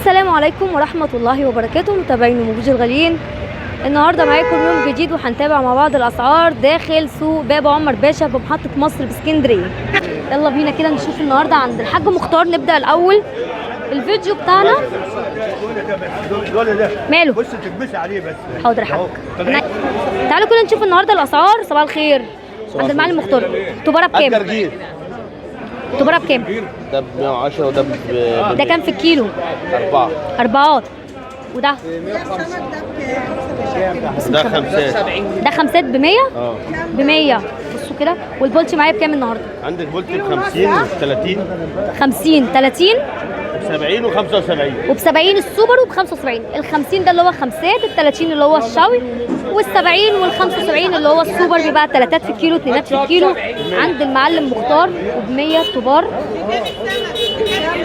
السلام عليكم ورحمة الله وبركاته متابعين وموجود الغاليين. النهارده معاكم يوم جديد وهنتابع مع بعض الاسعار داخل سوق باب عمر باشا بمحطة مصر باسكندرية. يلا بينا كده نشوف النهارده عند الحاج مختار. نبدأ الأول الفيديو بتاعنا. ماله؟ بص تكبسي عليه بس. حاضر يا حاج. تعالوا كده نشوف النهارده الاسعار. صباح الخير عند المعلم مختار. تبارة بكام؟ تبارة بكام؟ ده ب 110 وده ده كام في الكيلو؟ 4. أربعات. وده؟ ده 5. ده خمسات ب 100؟ اه ب 100. بصوا كده. والبولتي معايا بكام النهارده؟ عندك بولت ب 50 و 30 50 30 ب 70 و 75 وب 70 السوبر وب 75. ال 50 ده اللي هو خمسات، ال 30 اللي هو الشوي، وال 70 وال 75 اللي هو السوبر بيبقى تلاتات في الكيلو اتنينات في الكيلو عند المعلم مختار. وب 100 كبار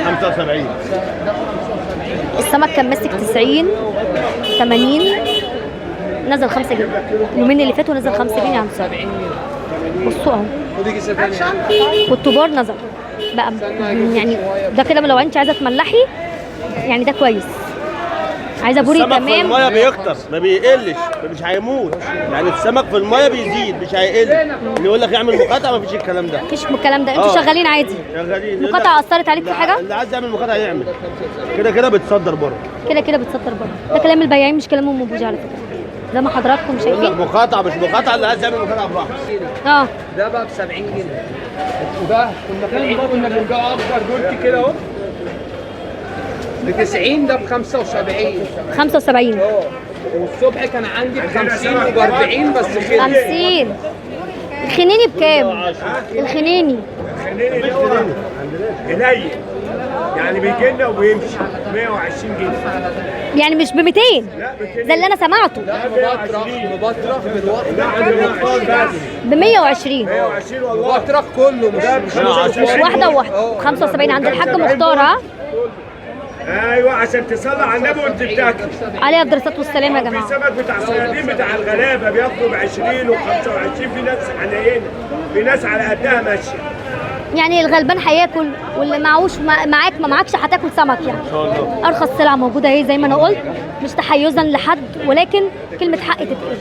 75. السمك كان ماسك 90 80 نزل 5 جنيه. اليومين اللي فاتوا نزل 5 جنيه عن سعر. بصوا اهو. والطبار نزل بقى يعني ده كده. لو انت عايزه تملحي يعني ده كويس. عايزه بوري السمك في تمام. الميه بيكتر ما بيقلش، مش هيموت يعني. السمك في الميه بيزيد مش هيقل. اللي يقول لك يعمل مقاطعه ما فيش الكلام ده. مفيش الكلام ده. انتوا شغالين عادي. شغالين. المقاطعه اثرت عليك في حاجه؟ اللي عايز يعمل مقاطعه يعمل. كده كده بتصدر بره. كده كده بتصدر بره. ده كلام البياعين مش كلام ام بوجي على فكره. زي ما حضراتكم يقول لك شايفين. مقاطعه مش مقاطعه. اللي عايز يعمل مقاطعه براحته. اه ده بقى ب 70 جنيه. وده كنا بنرجعوا اكتر دول كده اهو ب 90. ده ب 75. 75 والصبح كان عندي ب 50 وب 40 بس خير. 50. الخنيني بكام؟ الخنيني قليل يعني بيجي لنا وبيمشي 120 جنيه. يعني مش ب 200 زي اللي انا سمعته. مبطرخ دلوقتي ب 120. 120 والله. مبطرخ كله مش واحده وواحده. 75 عند الحاج مختار. ها ايوه عشان تصلي على النبي وانت بتاكل. عليه افضل الصلاه والسلام يا في جماعه. سمك بتاع الصيادين بتاع الغلابه بياخدوا ب 20 و 25. في ناس حنينه، في ناس على قدها ماشيه. يعني الغلبان هياكل واللي معهوش معاك ما معكش هتاكل سمك يعني. ان شاء الله. ارخص سلعه موجوده اهي زي ما انا قلت. مش تحيزا لحد ولكن كلمه حق تتقال.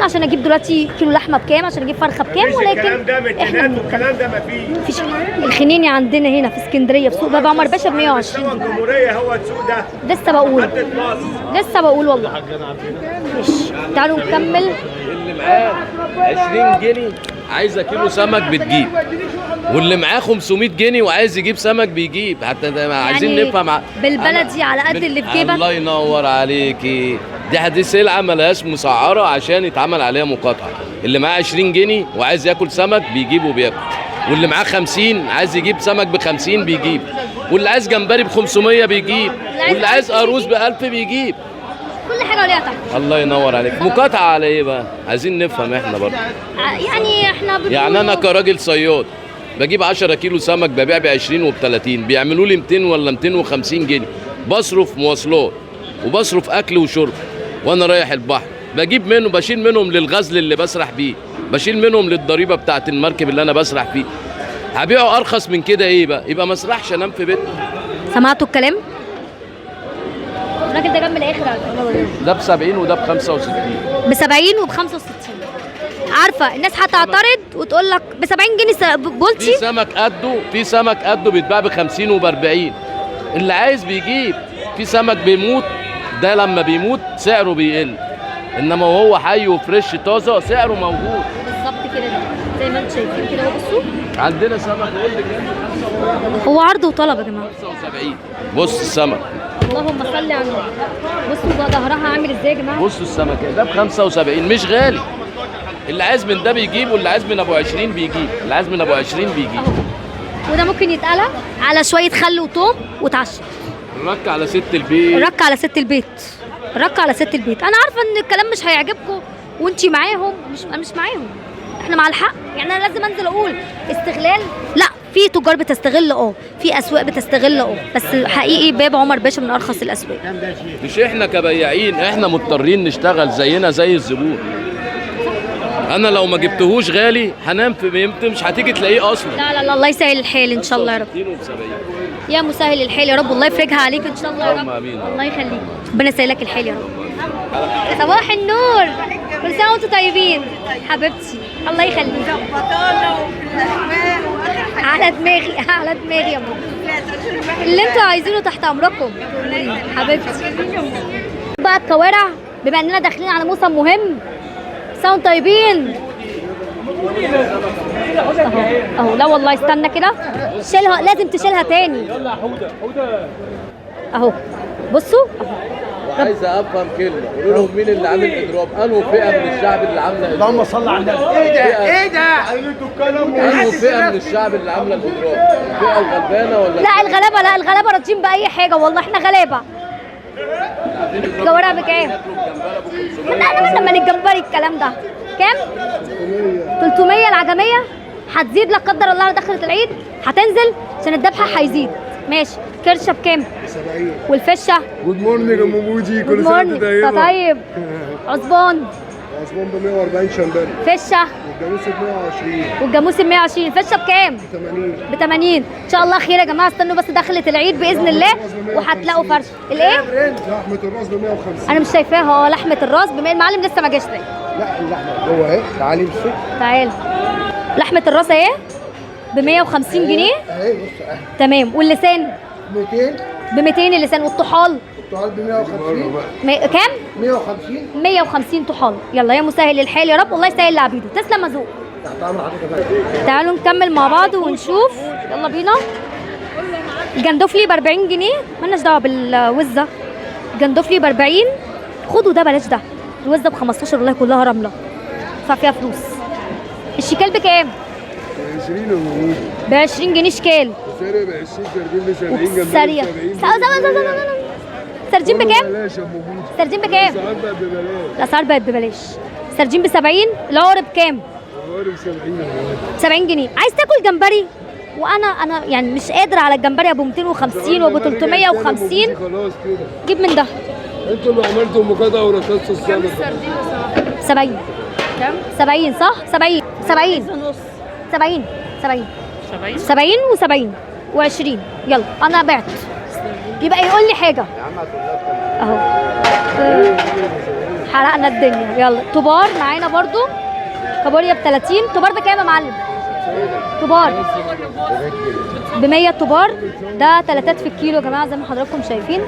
عشان اجيب دلوقتي كيلو لحمه بكام، عشان اجيب فرخه بكام، مفيش ولكن الكلام ده احنا متينات والكلام ده مفيش. الخنيني عندنا هنا في اسكندريه في سوق باب عمر باشا ب 120. سوق الجمهوريه هو السوق ده. لسه بقول محطة مصر. لسه بقول والله. ماشي تعالوا نكمل. اللي معاه 20 جنيه عايزه كيلو سمك بتجيب، واللي معاه 500 جنيه وعايز يجيب سمك بيجيب. حتى ده عايزين يعني نفهم بالبلدي على قد اللي في جيبك. الله ينور عليكي. دي سلعه ملهاش مسعره عشان يتعمل عليها مقاطعه. اللي معاه 20 جنيه وعايز ياكل سمك بيجيب وبياكل، واللي معاه 50 عايز يجيب سمك ب 50 بيجيب، واللي عايز جمبري ب 500 بيجيب، واللي عايز قاروص ب 1000 بيجيب. كل حاجه وليها طعم. الله ينور عليك. مقاطعه على ايه بقى؟ عايزين نفهم احنا برضه. يعني احنا يعني انا كراجل صياد بجيب 10 كيلو سمك ببيع ب 20 وب 30، بيعملوا لي 200 ولا 250 جنيه. بصرف مواصلات وبصرف اكل وشرب وانا رايح البحر. بجيب منه بشيل منهم للغزل اللي بسرح بيه، بشيل منهم للضريبه بتاعت المركب اللي انا بسرح فيه. هبيعه ارخص من كده ايه بقى؟ يبقى ما اسرحش انام في بيتنا. سمعتوا الكلام؟ الراجل ده جنب الاخر على فكرة. ده ب 70 وده ب 65. ب 70 وب 65. عارفه الناس هتعترض وتقول لك ب 70 جنيه بولتي. في سمك قده بيتباع ب 50 وب 40. اللي عايز بيجيب. في سمك بيموت، ده لما بيموت سعره بيقل، انما وهو حي وفريش طازه سعره موجود. بالظبط كده زي ما انتم شايفين كده. بصوا عندنا سمك يقول لك هو عرض وطلب يا جماعه. 75. بص السمك. اللهم صل على النبي. بصوا بقى ظهرها عامل ازاي يا جماعه. بصوا السمك ده ب 75 مش غالي. اللي عايز من ده بيجيب، واللي عايز من ابو 20 بيجيب، اللي عايز من ابو 20 بيجيب. اهو. وده ممكن يتقلى على شويه خل وثوم وتعشى. رك على ست البيت. رك على ست البيت. رك على ست البيت. انا عارفه ان الكلام مش هيعجبكم وانتي معاهم. مش معاهم. احنا مع الحق. يعني انا لازم انزل اقول استغلال. لا، في تجار بتستغل في اسواق بتستغل بس حقيقي باب عمر باشا من ارخص الاسواق. مش احنا كبياعين، احنا مضطرين نشتغل زينا زي الزبون. انا لو ما جبتهوش غالي هنام في بيمتى مش هتيجي تلاقيه اصلا. لا لا لا الله يسهل الحال ان شاء الله يا رب. يا مسهل الحال يا رب، الله يفرجها عليك ان شاء الله يا اللهم رب. آمين. الله يخليك، ربنا يسهلك الحال يا رب. صباح النور، كل سنه وانتم طيبين حبيبتي، الله يخليك. على دماغي على دماغي يا ماما، اللي انتوا عايزينه تحت امركم حبيبتي. بقى الكوارع بما اننا داخلين على موسم مهم، سنة وانتم طيبين. اهو لا والله استنى كده، شيلها لازم تشيلها تاني. اهو بصوا وعايز افهم كلمه، قولوا لهم مين اللي عامل اضراب؟ انه فئه من الشعب اللي عامله اضراب؟ اللهم صل على النبي. ايه ده؟ انه فئه من الشعب اللي عامله الاضراب؟ الفئه الغلبانه ولا لا الغلابه، لا الغلابه راضيين باي حاجه والله، احنا غلابه. الكوارع بكام؟ من لما الجمبري الكلام ده كام؟ 300 العجميه. هتزيد لا قدر الله دخلت العيد هتنزل عشان الذبح هيزيد. ماشي. كرشه بكام؟ 70. والفشه؟ جود مورنينج يا ام بوجي، كل سنه وانت طيبه. طيب. عصبان؟ عصبان ب 140 شمبري. فشه؟ والجاموس ب 120. والجاموس ب 120. الفشه بكام؟ 80. ب 80. ان شاء الله خير يا جماعه، استنوا بس دخلت العيد باذن الله وهتلاقوا فرش. الايه؟ لحمه الراس ب 150. انا مش شايفاها. لحمه الراس المعلم لسه ما جاش ليه. لا اللحمه جوه اهي، تعالي بصي. تعال. لحمه الراس اهي ب 150 جنيه. اهي بص اهي. تمام. واللسان 200. ب 200 اللسان. والطحال الطحال ب 150. كام؟ 150. 150 طحال. يلا يا مسهل الحال يا رب، والله يسهل لعبيده. تسلم مزوق. تحت امر حضرتك. تعالوا نكمل مع بعض ونشوف. يلا بينا. الجندفلي ب 40 جنيه، مالناش دعوه بالوزه. الجندفلي ب 40. خدوا ده بلاش ده. الوزه ب 15 والله كلها رمله، ادفع فيها فلوس. الشيكال بكام؟ 20 يا ام ب 20 جنيه شكال. سعر ب 20، سردين ب 70 جنيه. سريع. سردين بكام؟ بلاش يا ام بوجي. سردين بكام؟ ساعات بقى ببلاش. الاسعار بقت ببلاش. سردين ب 70. العقر بكام؟ العقر ب 70 يا ام. 70 جنيه. عايز تاكل جمبري؟ وانا يعني مش قادر على الجمبري ابو 250 وابو 350. خلاص كده. جيب من ده. انتوا اللي عملتوا مقاطعه ورصاص السمك. 70. كام؟ 70 صح؟ 70 70 70 70 70 و70 و20. يلا انا بعت. يبقى يقول لي حاجه اهو. حرقنا الدنيا. يلا طبار معانا برضو. كابوريا ب 30. طبار بكام يا معلم؟ طبار ب 100. طبار ده 3 في الكيلو يا جماعه زي ما حضراتكم شايفين.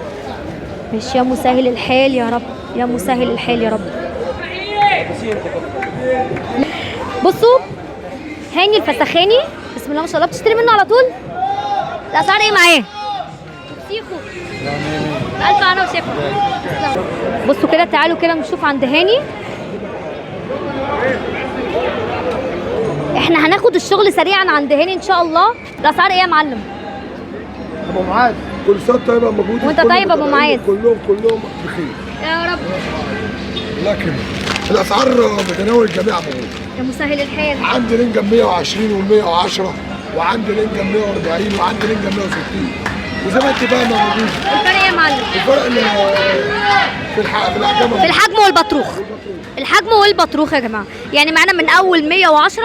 ماشي يا مسهل الحال يا رب، يا مسهل الحال يا رب. بصوا هاني الفسخاني، بسم الله ما شاء الله، بتشتري منه على طول؟ الاسعار ايه معاه؟ سيخو بألف انا وشفا. بصوا كده، تعالوا كده نشوف عند هاني. احنا هناخد الشغل سريعا عند هاني ان شاء الله. الاسعار ايه يا معلم؟ ابو معاذ كل سنه طيب يا ام بوجي. وانت طيب يا ابو معاذ. كلهم بخير يا رب. لكن الاسعار متناول الجميع موجوده. يا مسهل الحال. عندي رنجه 120 و110، وعندي رنجه 140، وعندي رنجه 160. وزي ما انت فاهمه يا موجود. الفرق ايه يا معلم؟ الفرق في الحجم. في الحجم والبطروخ. الحجم والبطروخ يا جماعه، يعني معانا من اول 110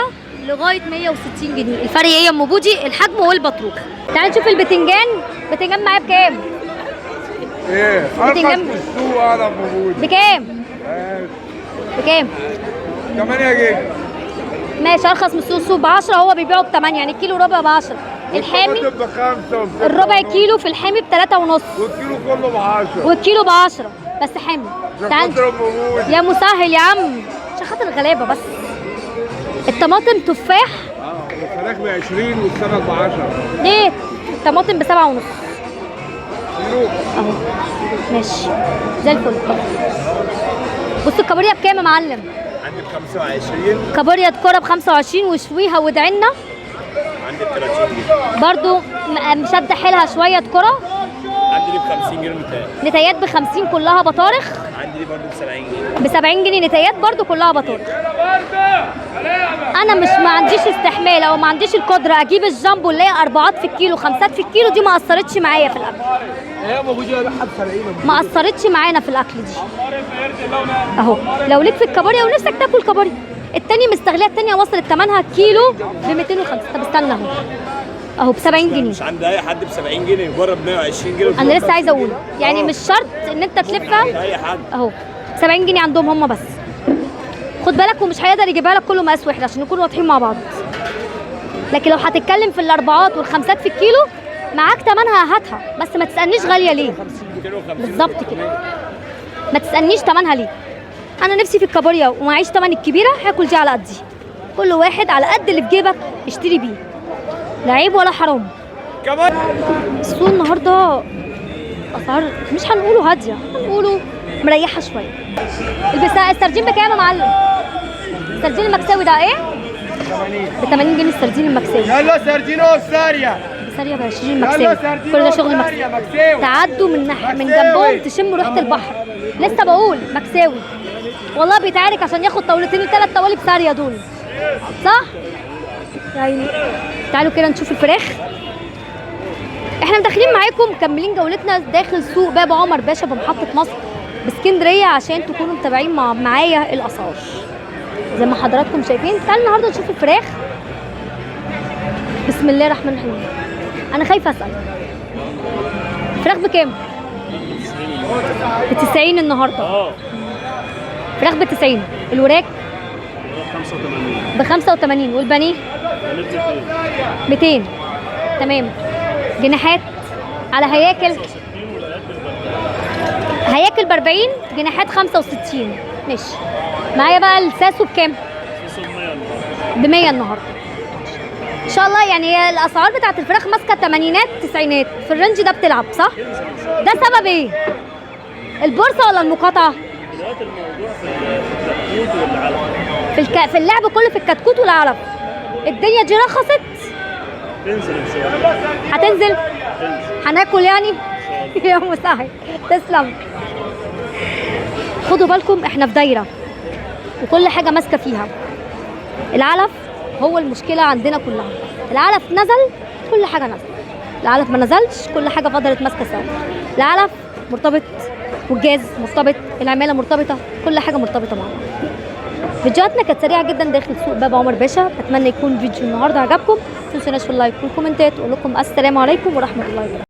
لغايه 160 جنيه. الفرق ايه يا ام بوجي؟ الحجم والبطروخ. تعالى نشوف البتنجان. البتنجان معاه بكام؟ ايه؟ ارخص من السوق انا ابو بوجي. بكام؟ بكام؟ 8 جنيه. ماشي، ارخص من السوق ب 10، هو بيبيعه ب 8، يعني الكيلو ربع ب 10. الحامي ب5 الربع كيلو في الحامي ب 3.5، والكيلو كله ب 10، والكيلو ب 10 بس حامي. تعال يا يا مسهل يا عم، عشان خاطر الغلابه بس. الطماطم تفاح الفراخ ب 20 والسمك ب 10. ليه؟ الطماطم ب 7.5 كيلو اهو. ماشي زي الفل. بصوا الكابوريا بكام يا معلم؟ عندي ب 25. كابوريا تكوره ب 25 وشويها وادعينا. عندي ب 30 جنيه. برضو مشد حيلها شويه تكوره. عندي دي ب 50 جنيه نتايات. نتايات ب 50 كلها بطارخ. عندي دي برضه ب 70 جنيه. ب 70 جنيه نتايات برضو كلها بطارخ. انا مش ما عنديش استحمال او ما عنديش القدره اجيب الجامبو اللي هي 4 في الكيلو 5 في الكيلو، دي ما اثرتش معايا في الاكل. ايه موجوده بقى ب 70. ما اثرتش معانا في الاكل دي اهو. لو ليك في الكابوريا ونفسك تاكل كابوريا، التانية مستغليه، التانية وصلت ثمنها كيلو ب 205. طب استنى اهو اهو ب 70 جنيه. مش عند اي حد ب 70 جنيه، يجرب 120 جنيه. انا لسه عايزه اقول يعني مش شرط ان انت تلفها. اي حد اهو ب 70 جنيه عندهم هم بس. خد بالك ومش هيقدر يجيبها لك كله مقاس واحد عشان نكون واضحين مع بعض. لكن لو هتتكلم في الاربعات والخمسات في الكيلو معاك تمنها هاتها، بس ما تسالنيش غاليه ليه. بالظبط كده، ما تسالنيش تمنها ليه. انا نفسي في الكابوريا ومعيش تمن الكبيره، هاكل دي على قدي. كل واحد على قد اللي في جيبك اشتري بيه، لا عيب ولا حرام. كمان السوق النهارده اسعار مش هنقوله هاديه، هنقوله مريحه شويه. السردين بكام يا معلم؟ السردين المكساوي ده ايه؟ ب 80 جنيه السردين المكساوي. يلا سردينو ساريا سارية ب 20 المكساوي. كل ده شغل مكساوي. تعدوا من جنبهم تشموا ريحه البحر. لسه بقول مكساوي والله بيتعارك عشان ياخد طاولتين ال3 طوالب سارية دول، صح؟ يعني تعالوا كده نشوف الفراخ. احنا داخلين معاكم مكملين جولتنا داخل سوق باب عمر باشا بمحطة مصر باسكندرية عشان تكونوا متابعين معايا الاسعار زي ما حضراتكم شايفين. تعالوا النهارده نشوف الفراخ. بسم الله الرحمن الرحيم. انا خايفة اسأل، الفراخ بكام؟ ب 90 النهارده. فراخ ب 90. الوراك ب 85 والبانيه 200. تمام. جناحات على هياكل ب 40، جناحات 65. ماشي. معايا بقى الساسو بكام؟ ب 100 النهارده. ان شاء الله يعني هي الاسعار بتاعت الفراخ ماسكه تمانينات تسعينات في الرينج ده بتلعب صح؟ ده سبب ايه؟ البورصه ولا المقاطعه؟ دلوقتي الموضوع في الكتكوت والعلف. في اللعب كله في الكتكوت والعلف. الدنيا دي رخصت. تنزل ان شاء الله. هتنزل؟ هناكل يعني؟ يا مساعد تسلم. خدوا بالكم احنا في دايره وكل حاجه ماسكه فيها. العلف هو المشكله عندنا كلها. العلف نزل كل حاجه نزل، العلف ما نزلش كل حاجه فضلت ماسكه سوا. العلف مرتبط والجاز مرتبط، العماله مرتبطه، كل حاجه مرتبطه مع بعض. فيديوهاتنا كانت سريعه جدا داخل سوق باب عمر باشا. اتمنى يكون فيديو النهارده عجبكم. ما تنسوناش في اللايك والكومنتات واقول لكم السلام عليكم ورحمه الله وبركاته.